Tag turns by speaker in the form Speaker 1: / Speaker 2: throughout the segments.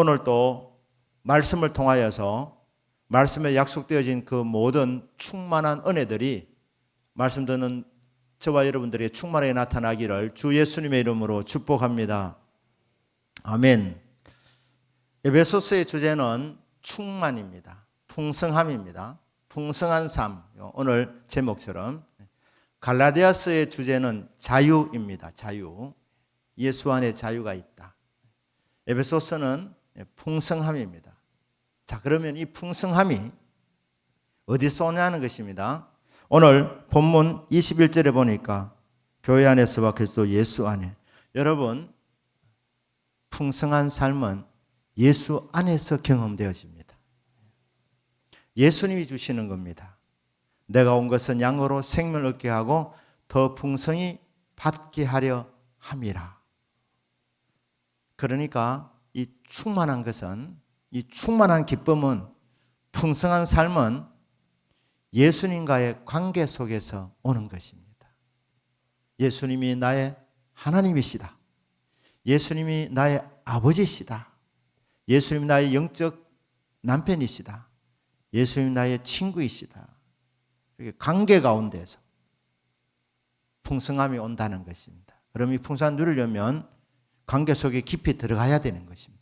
Speaker 1: 오늘 또 말씀을 통하여서 말씀에 약속되어진 그 모든 충만한 은혜들이 말씀 듣는 저와 여러분들의 충만하게 나타나기를 주 예수님의 이름으로 축복합니다. 아멘. 에베소서의 주제는 충만입니다. 풍성함입니다. 풍성한 삶. 오늘 제목처럼. 갈라디아서의 주제는 자유입니다. 자유. 예수 안에 자유가 있다. 에베소서는 풍성함입니다. 자, 그러면 이 풍성함이 어디서 오냐는 것입니다. 오늘 본문 21절에 보니까 교회 안에서와 그리스도 예수 안에. 여러분, 풍성한 삶은 예수 안에서 경험되어집니다. 예수님이 주시는 겁니다. 내가 온 것은 양으로 생명을 얻게 하고 더 풍성히 받게 하려 함이라. 그러니까 이 충만한 것은, 이 충만한 기쁨은, 풍성한 삶은 예수님과의 관계 속에서 오는 것입니다. 예수님이 나의 하나님이시다. 예수님이 나의 아버지시다. 예수님이 나의 영적 남편이시다. 예수님이 나의 친구이시다. 이렇게 관계 가운데서 풍성함이 온다는 것입니다. 그럼 이 풍성함을 누리려면 관계 속에 깊이 들어가야 되는 것입니다.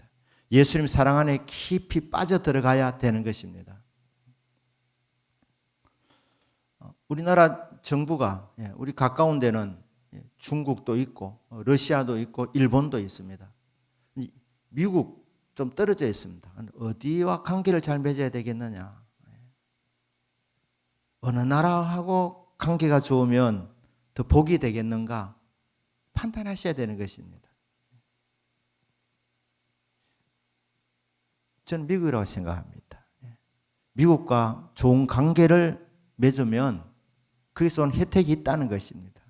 Speaker 1: 예수님 사랑 안에 깊이 빠져 들어가야 되는 것입니다. 우리나라 정부가, 우리 가까운 데는 중국도 있고 러시아도 있고 일본도 있습니다. 미국 좀 떨어져 있습니다. 어디와 관계를 잘 맺어야 되겠느냐. 어느 나라하고 관계가 좋으면 더 복이 되겠는가 판단하셔야 되는 것입니다. 저는 미국이라고 생각합니다. 미국과 좋은 관계를 맺으면 거기서 온 혜택이 있다는 것입니다.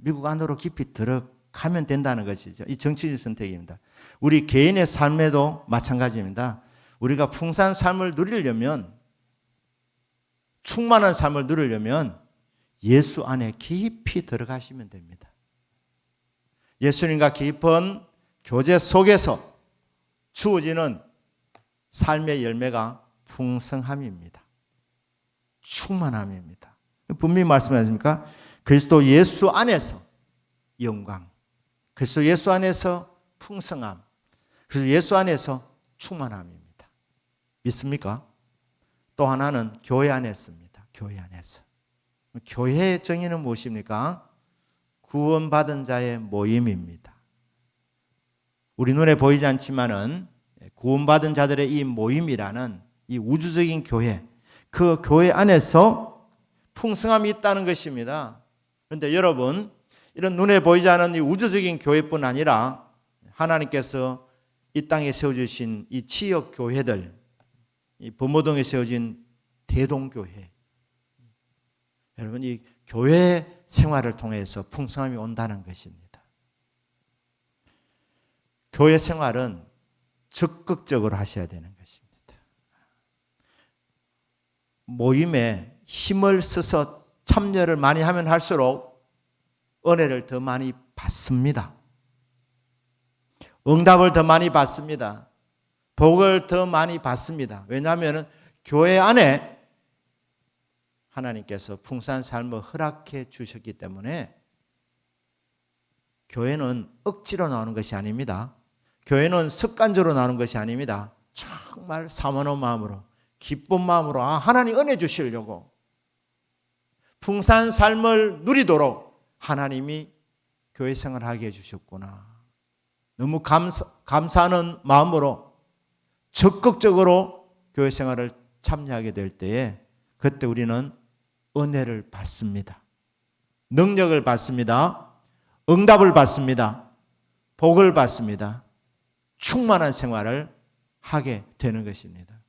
Speaker 1: 미국 안으로 깊이 들어가면 된다는 것이죠. 이 정치적 선택입니다. 우리 개인의 삶에도 마찬가지입니다. 우리가 풍성한 삶을 누리려면, 충만한 삶을 누리려면 예수 안에 깊이 들어가시면 됩니다. 예수님과 깊은 교제 속에서 주어지는 삶의 열매가 풍성함입니다. 충만함입니다. 분명히 말씀하십니까? 그리스도 예수 안에서 영광, 그리스도 예수 안에서 풍성함, 그리스도 예수 안에서 충만함입니다. 믿습니까? 또 하나는 교회 안에 있습니다. 교회 안에서. 교회의 정의는 무엇입니까? 구원받은 자의 모임입니다. 우리 눈에 보이지 않지만은 구원받은 자들의 이 모임이라는 이 우주적인 교회, 그 교회 안에서 풍성함이 있다는 것입니다. 그런데 여러분, 이런 눈에 보이지 않는 이 우주적인 교회뿐 아니라 하나님께서 이 땅에 세워주신 이 지역 교회들, 이 범어동에 세워진 대동교회, 여러분 이 교회 생활을 통해서 풍성함이 온다는 것입니다. 교회 생활은 적극적으로 하셔야 되는 것입니다. 모임에 힘을 써서 참여를 많이 하면 할수록 은혜를 더 많이 받습니다. 응답을 더 많이 받습니다. 복을 더 많이 받습니다. 왜냐하면 교회 안에 하나님께서 풍성한 삶을 허락해 주셨기 때문에 교회는 억지로 나오는 것이 아닙니다. 교회는 습관적으로 나오는 것이 아닙니다. 정말 사모하는 마음으로, 기쁜 마음으로 하나님 은혜 주시려고 풍성한 삶을 누리도록 하나님이 교회 생활을 하게 해주셨구나. 너무 감사하는 마음으로 적극적으로 교회 생활을 참여하게 될 때에 그때 우리는 은혜를 받습니다. 능력을 받습니다. 응답을 받습니다. 복을 받습니다. 충만한 생활을 하게 되는 것입니다.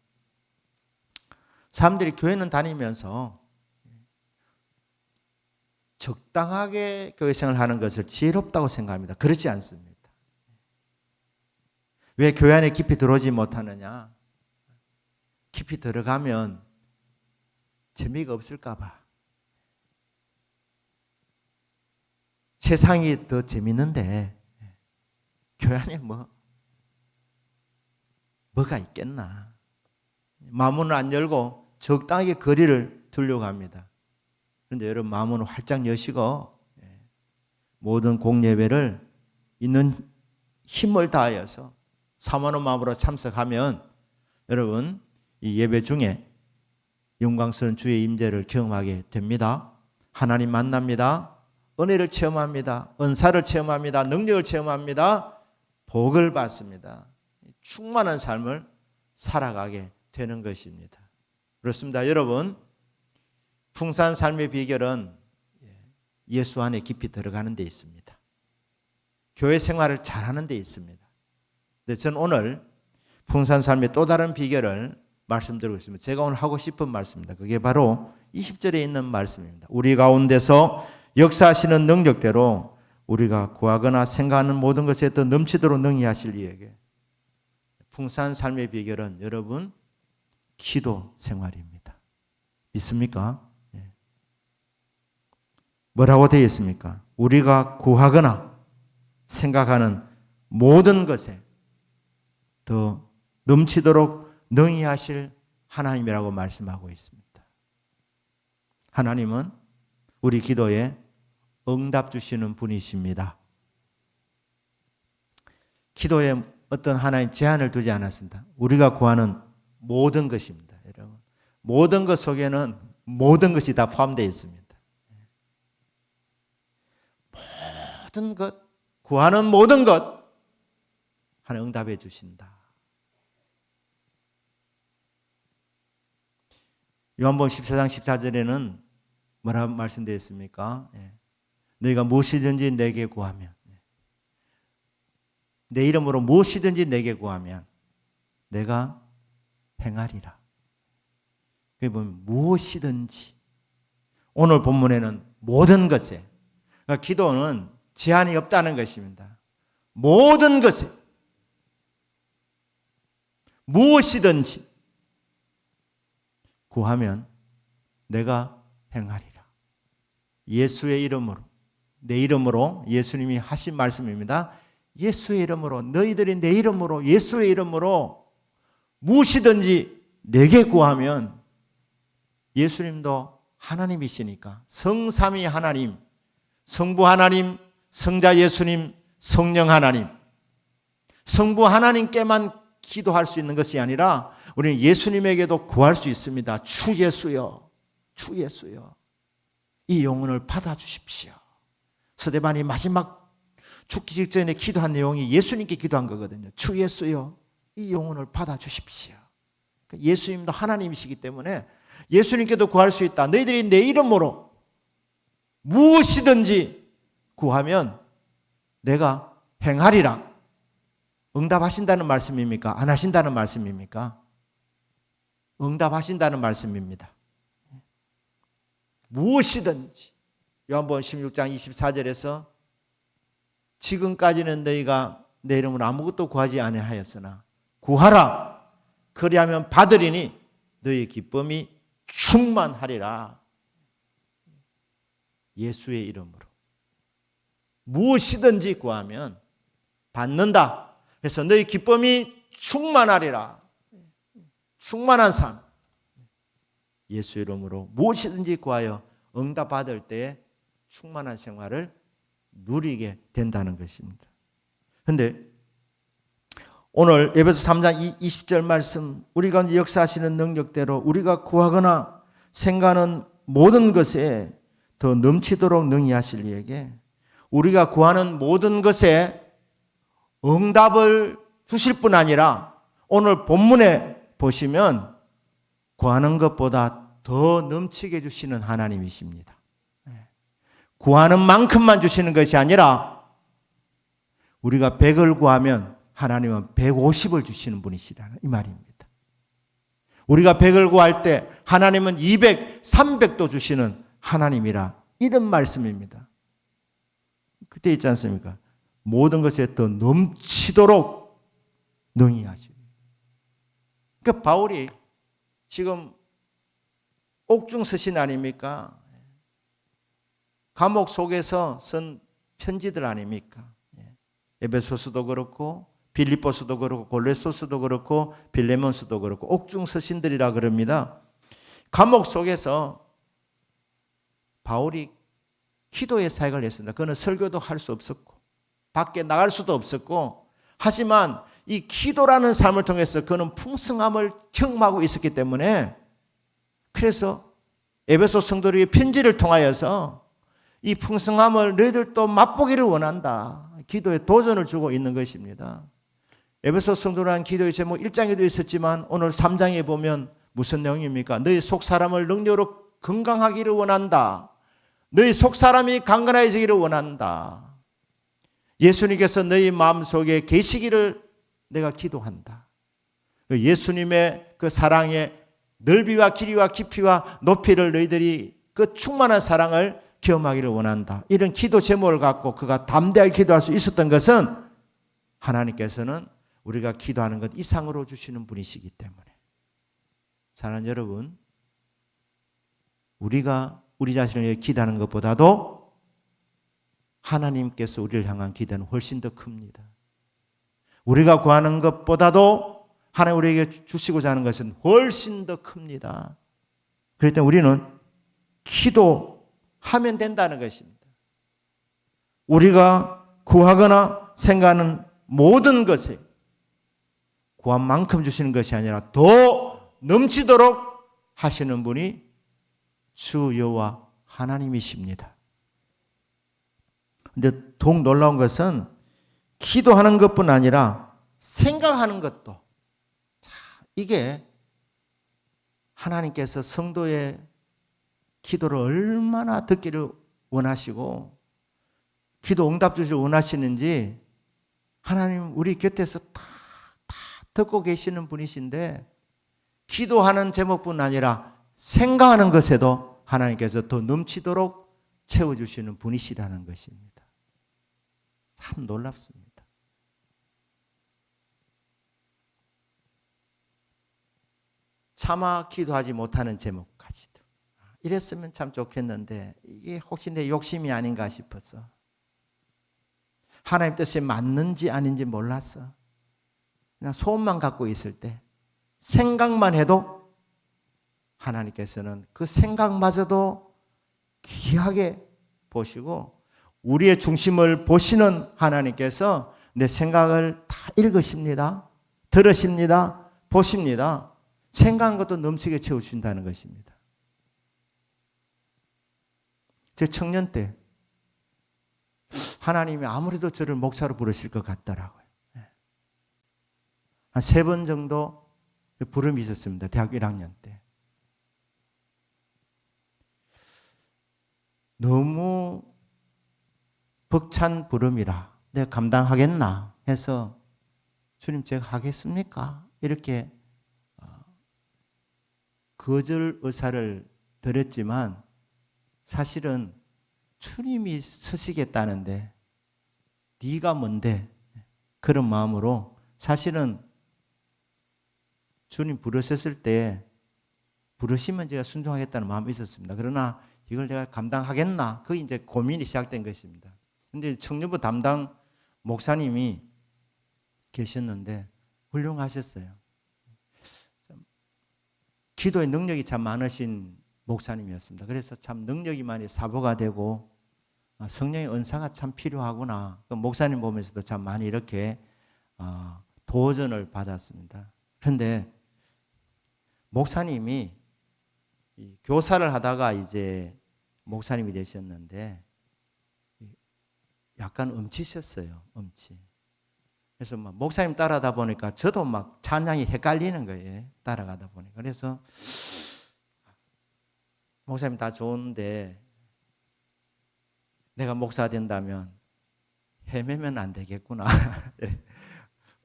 Speaker 1: 사람들이 교회는 다니면서 적당하게 교회 생활을 하는 것을 지혜롭다고 생각합니다. 그렇지 않습니다. 왜 교회 안에 깊이 들어오지 못하느냐? 깊이 들어가면 재미가 없을까 봐. 세상이 더 재밌는데 교회 안에 뭐가 있겠나. 마음문을 안 열고 적당하게 거리를 두려고 합니다. 그런데 여러분 마음문을 활짝 여시고 모든 공예배를 있는 힘을 다하여서 사모하는 마음으로 참석하면 여러분 이 예배 중에 영광스러운 주의 임재를 경험하게 됩니다. 하나님 만납니다. 은혜를 체험합니다. 은사를 체험합니다. 능력을 체험합니다. 복을 받습니다. 충만한 삶을 살아가게 되는 것입니다. 그렇습니다. 여러분, 풍성한 삶의 비결은 예수 안에 깊이 들어가는 데 있습니다. 교회 생활을 잘하는 데 있습니다. 근데 저는 오늘 풍성한 삶의 또 다른 비결을 말씀드리고 있습니다. 제가 오늘 하고 싶은 말씀입니다. 그게 바로 20절에 있는 말씀입니다. 우리 가운데서 역사하시는 능력대로 우리가 구하거나 생각하는 모든 것에 더 넘치도록 능히 하실 이에게. 풍성한 삶의 비결은 여러분 기도 생활입니다. 믿습니까? 뭐라고 되어 있습니까? 우리가 구하거나 생각하는 모든 것에 더 넘치도록 능히 하실 하나님이라고 말씀하고 있습니다. 하나님은 우리 기도에 응답 주시는 분이십니다. 기도에 어떤 하나의 제한을 두지 않았습니다. 우리가 구하는 모든 것입니다. 여러분, 모든 것 속에는 모든 것이 다 포함되어 있습니다. 모든 것, 구하는 모든 것 하나님 응답해 주신다. 요한복음 14장 14절에는 뭐라고 말씀되어 있습니까? 너희가 무엇이든지 내게 구하면, 내 이름으로 무엇이든지 내게 구하면 내가 행하리라. 그게 보면 무엇이든지, 오늘 본문에는 모든 것에, 그러니까 기도는 제한이 없다는 것입니다. 모든 것에 무엇이든지 구하면 내가 행하리라. 예수의 이름으로, 내 이름으로, 예수님이 하신 말씀입니다. 예수의 이름으로, 너희들이 내 이름으로, 예수의 이름으로 무엇이든지 내게 구하면, 예수님도 하나님이시니까 성삼위 하나님, 성부 하나님, 성자 예수님, 성령 하나님, 성부 하나님께만 기도할 수 있는 것이 아니라 우리는 예수님에게도 구할 수 있습니다. 주 예수여, 주 예수여, 이 영혼을 받아주십시오. 스데반이 마지막 죽기 직전에 기도한 내용이 예수님께 기도한 거거든요. 주 예수여, 이 영혼을 받아주십시오. 예수님도 하나님이시기 때문에 예수님께도 구할 수 있다. 너희들이 내 이름으로 무엇이든지 구하면 내가 행하리라. 응답하신다는 말씀입니까? 안 하신다는 말씀입니까? 응답하신다는 말씀입니다. 무엇이든지. 요한복음 16장 24절에서 지금까지는 너희가 내 이름으로 아무것도 구하지 아니하였으나 구하라. 그리하면 받으리니 너희의 기쁨이 충만하리라. 예수의 이름으로 무엇이든지 구하면 받는다. 그래서 너희 기쁨이 충만하리라. 충만한 삶. 예수의 이름으로 무엇이든지 구하여 응답받을 때 충만한 생활을 누리게 된다는 것입니다. 그런데 오늘 에베소 3장 20절 말씀, 우리가 역사하시는 능력대로 우리가 구하거나 생각하는 모든 것에 더 넘치도록 능히 하실 이에게, 우리가 구하는 모든 것에 응답을 주실 뿐 아니라 오늘 본문에 보시면 구하는 것보다 더 넘치게 주시는 하나님이십니다. 구하는 만큼만 주시는 것이 아니라 우리가 100을 구하면 하나님은 150을 주시는 분이시라는 이 말입니다. 우리가 100을 구할 때 하나님은 200, 300도 주시는 하나님이라, 이런 말씀입니다. 그때 있지 않습니까? 모든 것에 더 넘치도록 능히 하시고. 그러니까 바울이 지금 옥중 서신 아닙니까? 감옥 속에서 쓴 편지들 아닙니까? 에베소서도 그렇고 빌립보서도 그렇고 골로새서도 그렇고 빌레몬서도 그렇고 옥중 서신들이라 그럽니다. 감옥 속에서 바울이 기도의 사역을 했습니다. 그는 설교도 할 수 없었고 밖에 나갈 수도 없었고, 하지만 이 기도라는 삶을 통해서 그는 풍성함을 경험하고 있었기 때문에, 그래서 에베소 성도들에게 편지를 통하여서 이 풍성함을 너희들도 맛보기를 원한다, 기도에 도전을 주고 있는 것입니다. 에베소 성도라는 기도의 제목 1장에도 있었지만 오늘 3장에 보면 무슨 내용입니까? 너희 속사람을 능력으로 건강하기를 원한다. 너희 속사람이 강건해지기를 원한다. 예수님께서 너희 마음속에 계시기를 내가 기도한다. 예수님의 그 사랑의 넓이와 길이와 깊이와 높이를 너희들이 그 충만한 사랑을 경험하기를 원한다. 이런 기도 제목을 갖고 그가 담대하게 기도할 수 있었던 것은 하나님께서는 우리가 기도하는 것 이상으로 주시는 분이시기 때문에. 사랑하는 여러분, 우리가 우리 자신을 위해 기도하는 것보다도 하나님께서 우리를 향한 기도는 훨씬 더 큽니다. 우리가 구하는 것보다도 하나님 우리에게 주시고자 하는 것은 훨씬 더 큽니다. 그렇기 때문에 우리는 기도하면 된다는 것입니다. 우리가 구하거나 생각하는 모든 것에 구한 만큼 주시는 것이 아니라 더 넘치도록 하시는 분이 주 여호와 하나님이십니다. 그런데 더욱 놀라운 것은 기도하는 것뿐 아니라 생각하는 것도, 이게 하나님께서 성도의 기도를 얼마나 듣기를 원하시고 기도 응답 주시를 원하시는지 하나님 우리 곁에서 다 듣고 계시는 분이신데, 기도하는 제목뿐 아니라 생각하는 것에도 하나님께서 더 넘치도록 채워주시는 분이시라는 것입니다. 참 놀랍습니다. 차마 기도하지 못하는 제목까지도. 이랬으면 참 좋겠는데 이게 혹시 내 욕심이 아닌가 싶어서, 하나님 뜻에 맞는지 아닌지 몰라서 그냥 소원만 갖고 있을 때 생각만 해도 하나님께서는 그 생각마저도 귀하게 보시고 우리의 중심을 보시는 하나님께서 내 생각을 다 읽으십니다. 들으십니다. 보십니다. 생각한 것도 넘치게 채워주신다는 것입니다. 제 청년 때 하나님이 아무래도 저를 목사로 부르실 것 같더라고요. 한 3번 정도 부름이 있었습니다. 대학교 1학년 때. 너무 벅찬 부름이라 내가 감당하겠나 해서 주님 제가 하겠습니까? 이렇게 거절 의사를 드렸지만 사실은 주님이 서시겠다는데 네가 뭔데? 그런 마음으로 사실은 주님 부르셨을 때 부르시면 제가 순종하겠다는 마음이 있었습니다. 그러나 이걸 내가 감당하겠나? 그게 이제 고민이 시작된 것입니다. 그런데 청년부 담당 목사님이 계셨는데 훌륭하셨어요. 기도의 능력이 참 많으신 목사님이었습니다. 그래서 참 능력이 많이 사보가 되고 성령의 은사가 참 필요하구나. 목사님 보면서도 참 많이 이렇게 도전을 받았습니다. 그런데 목사님이 교사를 하다가 이제 목사님이 되셨는데 약간 음치셨어요. 음치. 그래서 막 목사님 따라가다 보니까 저도 막 찬양이 헷갈리는 거예요. 따라가다 보니까. 그래서 목사님 다 좋은데 내가 목사 된다면 헤매면 안 되겠구나.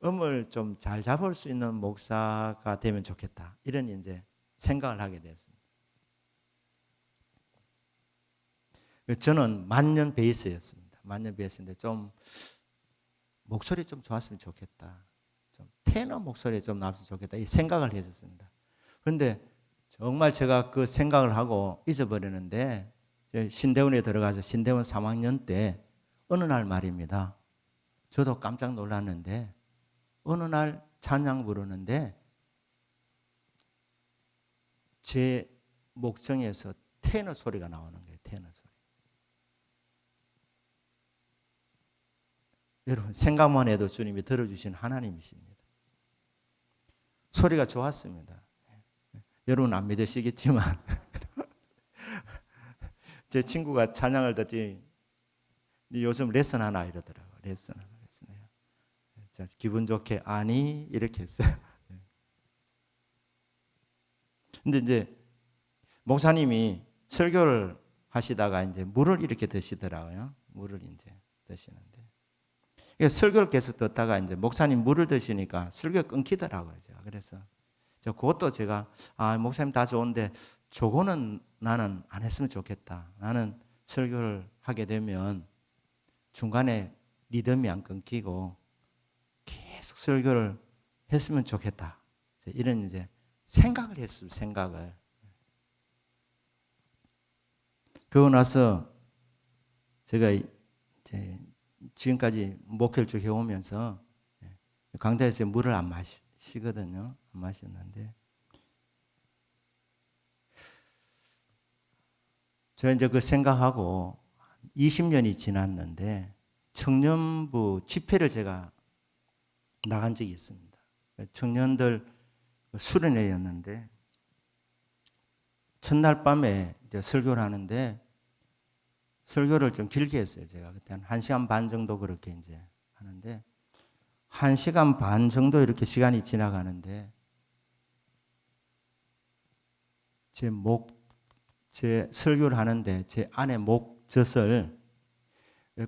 Speaker 1: 음을 좀 잘 잡을 수 있는 목사가 되면 좋겠다. 이런 이제 생각을 하게 됐습니다. 저는 만년 베이스였습니다. 만년 베이스인데 좀 목소리 좀 좋았으면 좋겠다. 좀 테너 목소리 좀 나왔으면 좋겠다. 이 생각을 했었습니다. 그런데 정말 제가 그 생각을 하고 잊어버리는데 신대원에 들어가서 신대원 3학년 때 어느 날 말입니다. 저도 깜짝 놀랐는데 어느 날 찬양 부르는데 제 목청에서 테너 소리가 나오는 거예요. 테너 소리. 여러분 생각만 해도 주님이 들어주신 하나님이십니다. 소리가 좋았습니다. 여러분 안 믿으시겠지만 제 친구가 찬양을 듣지 요즘 레슨 하나 이러더라고요. 레슨 하나. 자, 기분 좋게 아니 이렇게 했어요. 근데 이제 목사님이 설교를 하시다가 이제 물을 이렇게 드시더라고요. 물을 이제 드시는데 설교를 계속 듣다가 이제 목사님 물을 드시니까 설교가 끊기더라고요. 제가 그래서 그것도 제가 목사님 다 좋은데 저거는 나는 안 했으면 좋겠다. 나는 설교를 하게 되면 중간에 리듬이 안 끊기고 계속 설교를 했으면 좋겠다. 이런 이제 생각을 했어요. 생각을. 그러고 나서 제가 이제 지금까지 목회를 쭉 해오면서 강단에서 물을 안 마시거든요. 안 마셨는데 제가 이제 그 생각하고 20년이 지났는데 청년부 집회를 제가 나간 적이 있습니다. 청년들 수련회였는데 첫날 밤에 이제 설교를 하는데 설교를 좀 길게 했어요. 제가 그때 한 1시간 반 정도 그렇게 이제 하는데 1시간 반 정도 이렇게 시간이 지나가는데 제 설교를 하는데 제 안에 목젖을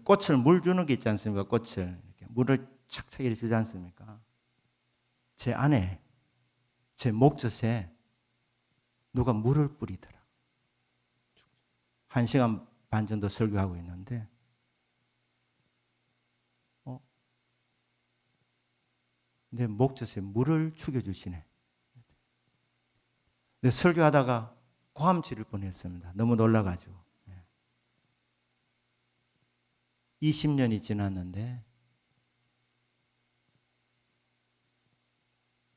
Speaker 1: 꽃을 물 주는 게 있지 않습니까? 꽃을 이렇게 물을 착착 이렇게 주지 않습니까? 제 안에 제 목젖에 누가 물을 뿌리더라. 1시간 반 정도 설교하고 있는데 내 목젖에 물을 죽여주시네. 내 설교하다가 고함 지를 뻔했습니다. 너무 놀라가지고. 20년이 지났는데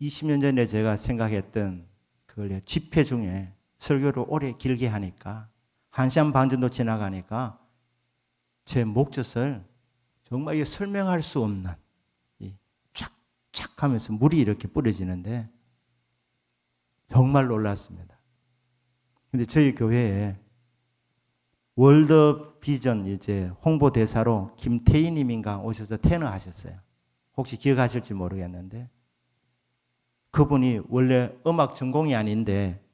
Speaker 1: 20년 전에 제가 생각했던 그걸 집회 중에 설교를 오래 길게 하니까 1시간 반 정도 지나가니까 제 목젖을 정말 이게 설명할 수 없는 쫙쫙 하면서 물이 이렇게 뿌려지는데 정말 놀랐습니다. 근데 저희 교회에 월드 비전 이제 홍보 대사로 김태희 님인가 오셔서 테너 하셨어요. 혹시 기억하실지 모르겠는데 그분이 원래 음악 전공이 아닌데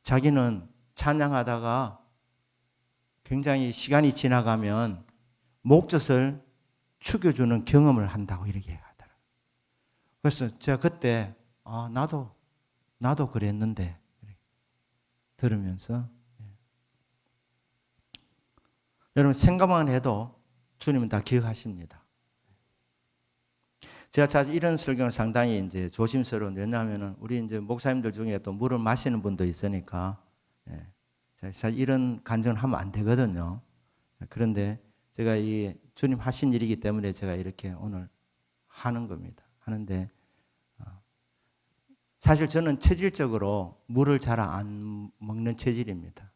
Speaker 1: 자기는 찬양하다가 굉장히 시간이 지나가면 목젖을 축여주는 경험을 한다고 이렇게 하더라고요. 그래서 제가 그때 나도 그랬는데 들으면서 여러분 생각만 해도 주님은 다 기억하십니다. 제가 사실 이런 설교는 상당히 이제 조심스러운 왜냐하면은 우리 이제 목사님들 중에 또 물을 마시는 분도 있으니까 사실 이런 간증을 하면 안 되거든요. 그런데 제가 이 주님 하신 일이기 때문에 제가 이렇게 오늘 하는 겁니다. 하는데 사실 저는 체질적으로 물을 잘 안 먹는 체질입니다.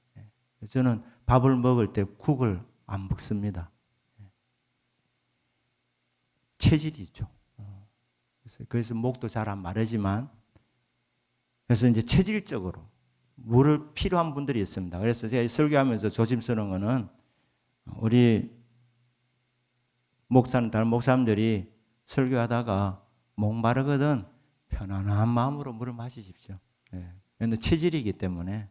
Speaker 1: 저는 밥을 먹을 때 국을 안 먹습니다. 체질이죠. 그래서 목도 잘 안 마르지만 그래서 이제 체질적으로 물을 필요한 분들이 있습니다. 그래서 제가 설교하면서 조심스러운 거는 우리 다른 목사님들이 설교하다가 목 마르거든 편안한 마음으로 물을 마시십시오. 그런데 체질이기 때문에.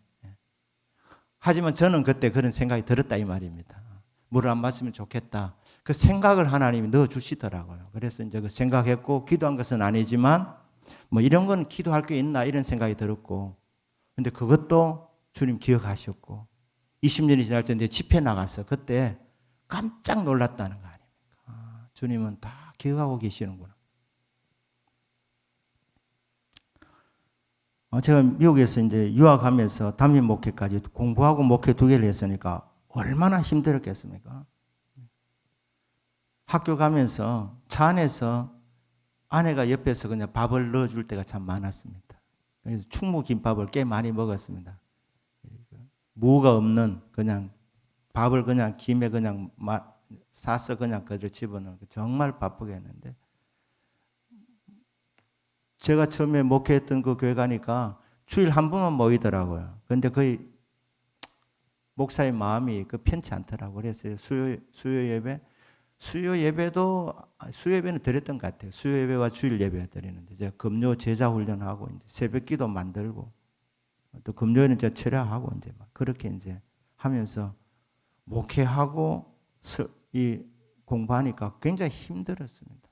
Speaker 1: 하지만 저는 그때 그런 생각이 들었다 이 말입니다. 물을 안 마시면 좋겠다. 그 생각을 하나님이 넣어 주시더라고요. 그래서 이제 그 생각했고 기도한 것은 아니지만 뭐 이런 건 기도할 게 있나 이런 생각이 들었고 근데 그것도 주님 기억하셨고 20년이 지날 때 이제 집회 나갔어. 그때 깜짝 놀랐다는 거 아닙니까? 주님은 다 기억하고 계시는구나. 제가 미국에서 이제 유학하면서 담임 목회까지 공부하고 목회 2개를 했으니까 얼마나 힘들었겠습니까? 학교 가면서 차 안에서 아내가 옆에서 그냥 밥을 넣어줄 때가 참 많았습니다. 그래서 충무김밥을 꽤 많이 먹었습니다. 무가 없는 그냥 밥을 그냥 김에 그냥 사서 그냥 그대로 집어넣고 정말 바쁘게 했는데, 제가 처음에 목회했던 그 교회 가니까 주일 한 번만 모이더라고요. 그런데 거의 목사의 마음이 편치 않더라고요. 그래서 수요 예배는 드렸던 것 같아요. 수요 예배와 주일 예배 드리는데, 제가 금요 제자 훈련하고 이제 새벽 기도 만들고, 또 금요일은 제가 철야하고 이제 막 그렇게 이제 하면서 목회하고 이 공부하니까 굉장히 힘들었습니다.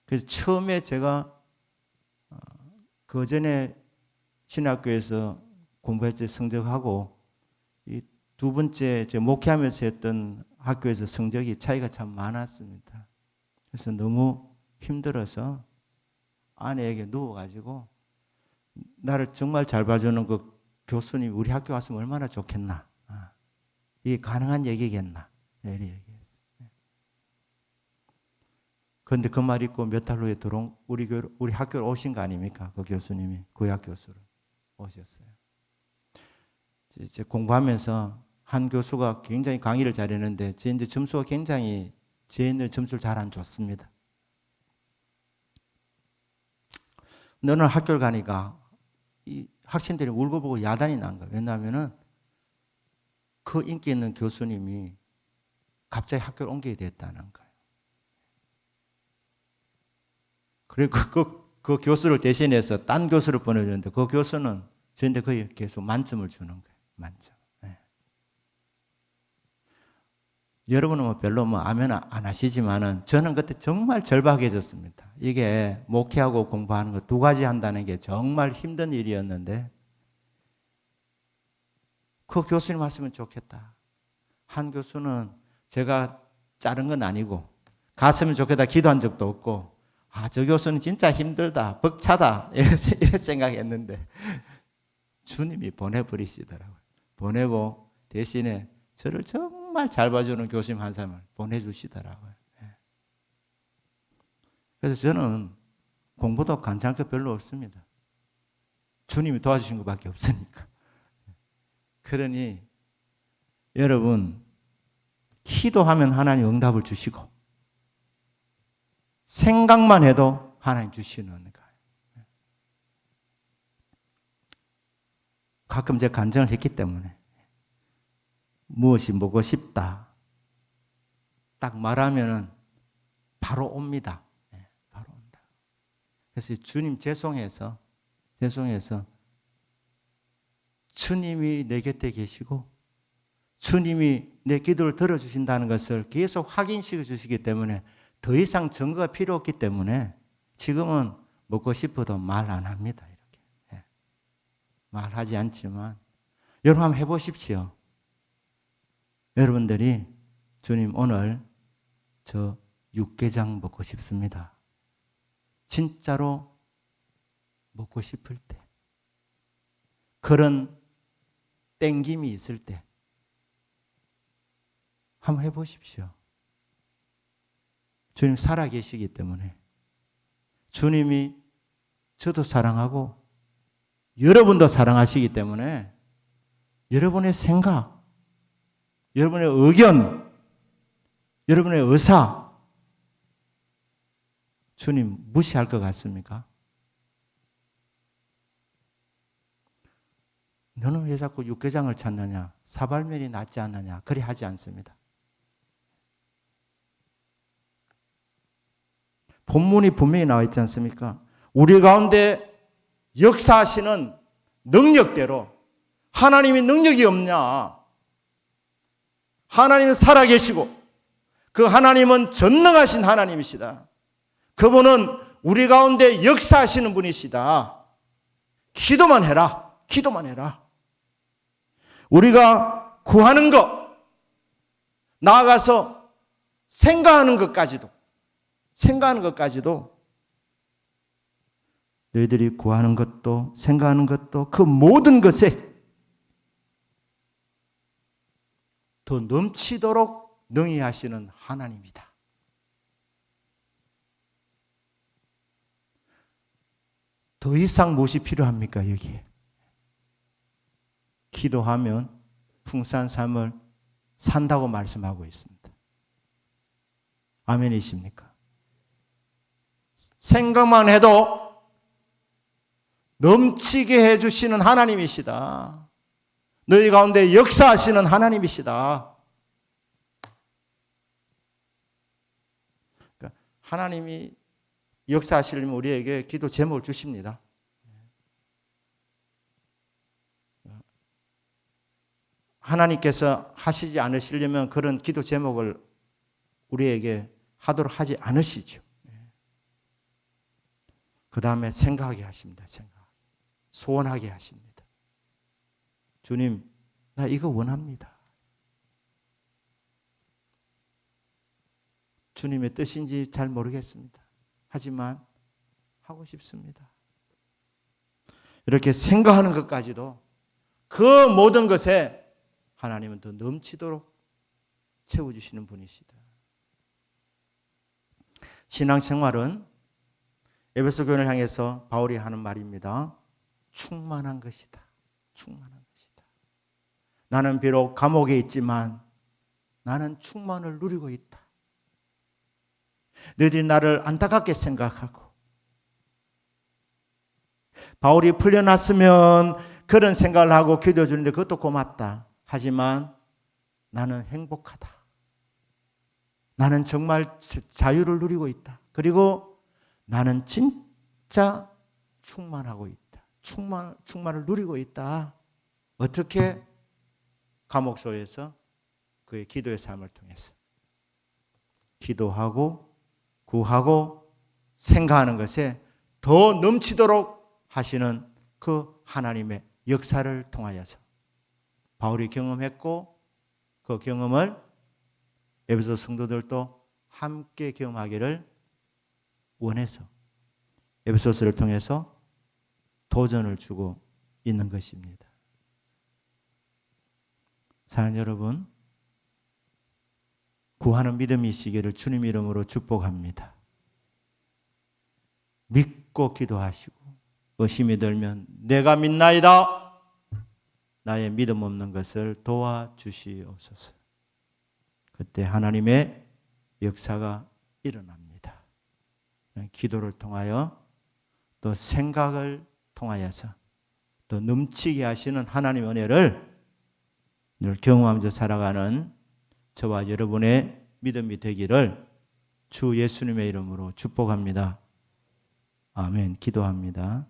Speaker 1: 그래서 처음에 제가 그 전에 신학교에서 공부할 때 성적하고 이 두 번째 제 목회하면서 했던 학교에서 성적이 차이가 참 많았습니다. 그래서 너무 힘들어서 아내에게 누워가지고, 나를 정말 잘 봐주는 그 교수님 우리 학교 왔으면 얼마나 좋겠나, 이게 가능한 얘기겠나, 이렇게 얘기했어요. 그런데 그 말 있고 몇 달 후에 우리 학교로 오신 거 아닙니까? 그 교수님이 구약 교수로 오셨어요. 이제 공부하면서 한 교수가 굉장히 강의를 잘했는데, 제 이제 점수가 굉장히 쟤는 점수를 잘 안 줬습니다. 너는 학교를 가니까 이 학생들이 울고 보고 야단이 난 거예요. 왜냐하면은 그 인기 있는 교수님이 갑자기 학교를 옮기게 됐다는 거예요. 그리고 그 교수를 대신해서 딴 교수를 보내줬는데, 그 교수는 저한테 거의 계속 만점을 주는 거예요. 만점. 네. 여러분은 별로 아멘 안 하시지만은 저는 그때 정말 절박해졌습니다. 이게 목회하고 공부하는 거 두 가지 한다는 게 정말 힘든 일이었는데, 그 교수님 왔으면 좋겠다. 한 교수는 제가 자른 건 아니고 갔으면 좋겠다 기도한 적도 없고, 저 교수는 진짜 힘들다, 벅차다, 이런 생각했는데 주님이 보내버리시더라고요. 보내고 대신에 저를 정말 잘 봐주는 교수님 한 사람을 보내주시더라고요. 그래서 저는 공부도 간장할 게 별로 없습니다. 주님이 도와주신 것밖에 없으니까. 그러니 여러분, 기도하면 하나님 응답을 주시고, 생각만 해도 하나님 주시는 거예요. 가끔 제가 간증을 했기 때문에, 무엇이 먹고 싶다 딱 말하면은 바로 옵니다. 바로 온다. 그래서 주님 죄송해서 주님이 내 곁에 계시고 주님이 내 기도를 들어주신다는 것을 계속 확인시켜 주시기 때문에 더 이상 증거가 필요 없기 때문에 지금은 먹고 싶어도 말 안 합니다. 이렇게. 말하지 않지만 여러분 한번 해보십시오. 여러분들이 주님 오늘 저 육개장 먹고 싶습니다. 진짜로 먹고 싶을 때, 그런 땡김이 있을 때 한번 해보십시오. 주님 살아계시기 때문에, 주님이 저도 사랑하고 여러분도 사랑하시기 때문에 여러분의 생각, 여러분의 의견, 여러분의 의사 주님 무시할 것 같습니까? 너는 왜 자꾸 육개장을 찾느냐, 사발면이 낫지 않느냐, 그리 하지 않습니다. 본문이 분명히 나와 있지 않습니까? 우리 가운데 역사하시는 능력대로, 하나님이 능력이 없냐? 하나님은 살아계시고 그 하나님은 전능하신 하나님이시다. 그분은 우리 가운데 역사하시는 분이시다. 기도만 해라. 기도만 해라. 우리가 구하는 것, 나아가서 생각하는 것까지도 너희들이 구하는 것도 생각하는 것도 그 모든 것에 더 넘치도록 능히 하시는 하나님이다. 더 이상 무엇이 필요합니까? 여기에 기도하면 풍성한 삶을 산다고 말씀하고 있습니다. 아멘이십니까? 생각만 해도 넘치게 해주시는 하나님이시다. 너희 가운데 역사하시는 하나님이시다. 그러니까 하나님이 역사하시려면 우리에게 기도 제목을 주십니다. 하나님께서 하시지 않으시려면 그런 기도 제목을 우리에게 하도록 하지 않으시죠. 그 다음에 생각하게 하십니다. 소원하게 하십니다. 주님, 나 이거 원합니다. 주님의 뜻인지 잘 모르겠습니다. 하지만 하고 싶습니다. 이렇게 생각하는 것까지도 그 모든 것에 하나님은 더 넘치도록 채워주시는 분이시다. 신앙생활은 에베소 교회를 향해서 바울이 하는 말입니다. 충만한 것이다. 충만한 것이다. 나는 비록 감옥에 있지만 나는 충만을 누리고 있다. 너희들이 나를 안타깝게 생각하고 바울이 풀려났으면 그런 생각을 하고 기도해 주는데 그것도 고맙다. 하지만 나는 행복하다. 나는 정말 자유를 누리고 있다. 그리고 나는 진짜 충만하고 있다. 충만을 누리고 있다. 어떻게? 감옥소에서 그의 기도의 삶을 통해서 기도하고 구하고 생각하는 것에 더 넘치도록 하시는 그 하나님의 역사를 통하여서 바울이 경험했고 그 경험을 에베소 성도들도 함께 경험하기를 원해서 에베소서를 통해서 도전을 주고 있는 것입니다. 사랑하는 여러분, 구하는 믿음이 있으기를 주님 이름으로 축복합니다. 믿고 기도하시고 의심이 들면 내가 믿나이다. 나의 믿음 없는 것을 도와주시옵소서. 그때 하나님의 역사가 일어납니다. 기도를 통하여 또 생각을 통하여서 또 넘치게 하시는 하나님의 은혜를 늘 경험하면서 살아가는 저와 여러분의 믿음이 되기를 주 예수님의 이름으로 축복합니다. 아멘. 기도합니다.